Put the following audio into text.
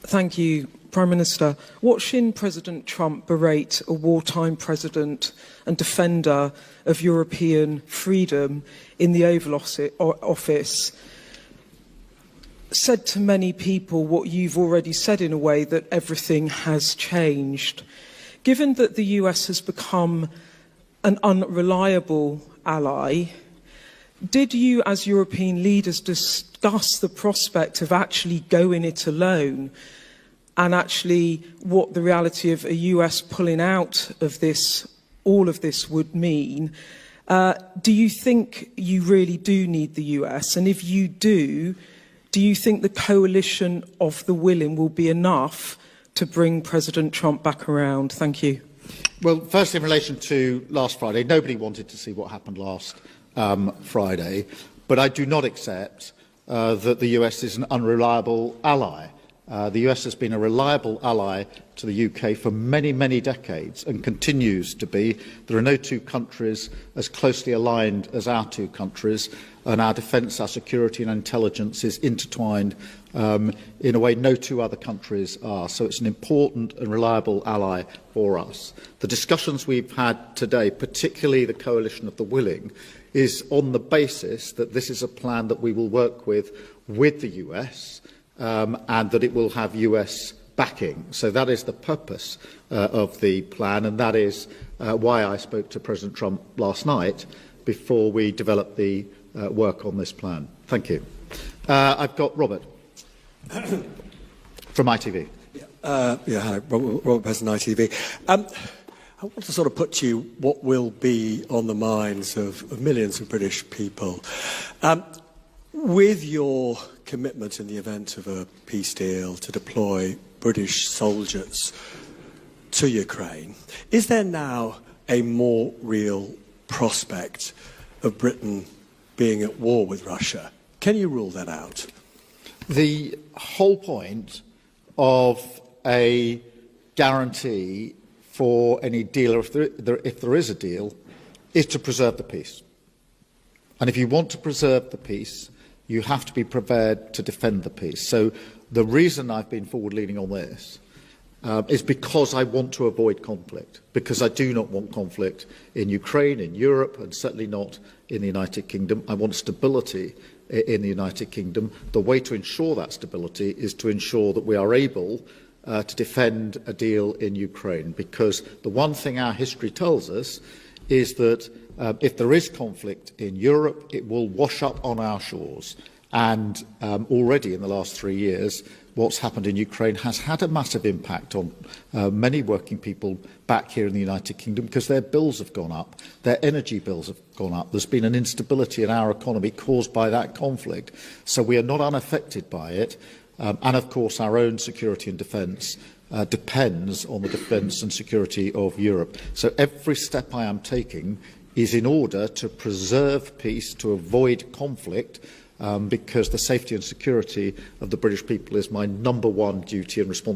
Thank you, Prime Minister. Watching President Trump berate a wartime president and defender of European freedom in the Oval Office said to many people what you've already said in a way, that everything has changed. Given that the US has become an unreliable ally, did you as European leaders discuss the prospect of actually going it alone, and actually what the reality of a US pulling out of this, all of this, would mean? Do you think you really do need the US? And if you do you think the coalition of the willing will be enough to bring President Trump back around? Thank you. Well, first, in relation to last Friday, nobody wanted to see what happened last Friday, but I do not accept that the US is an unreliable ally. The US has been a reliable ally to the UK for many, many decades and continues to be. There are no two countries as closely aligned as our two countries, and our defence, our security and intelligence is intertwined in a way no two other countries are. So it's an important and reliable ally for us. The discussions we've had today, particularly the coalition of the willing, is on the basis that this is a plan that we will work with the US, and that it will have US backing. So that is the purpose of the plan, and that is why I spoke to President Trump last night before we developed the work on this plan. Thank you. I've got Robert from ITV. Hi, Robert Pearson, ITV. I want to sort of put to you what will be on the minds of millions of British people. With your commitment in the event of a peace deal to deploy British soldiers to Ukraine, is there now a more real prospect of Britain being at war with Russia? Can you rule that out? The whole point of a guarantee for any deal, or if there is a deal, is to preserve the peace. And if you want to preserve the peace, you have to be prepared to defend the peace. So the reason I've been forward-leaning on this is because I want to avoid conflict, because I do not want conflict in Ukraine, in Europe, and certainly not in the United Kingdom. I want stability in the United Kingdom. The way to ensure that stability is to ensure that we are able to defend a deal in Ukraine, because the one thing our history tells us is that if there is conflict in Europe, it will wash up on our shores. And already in the last 3 years, what's happened in Ukraine has had a massive impact on many working people back here in the United Kingdom, because their bills have gone up, their energy bills have gone up. There's been an instability in our economy caused by that conflict. So we are not unaffected by it. And of course, our own security and defence depends on the defence and security of Europe. So every step I am taking is in order to preserve peace, to avoid conflict, because the safety and security of the British people is my number one duty and responsibility.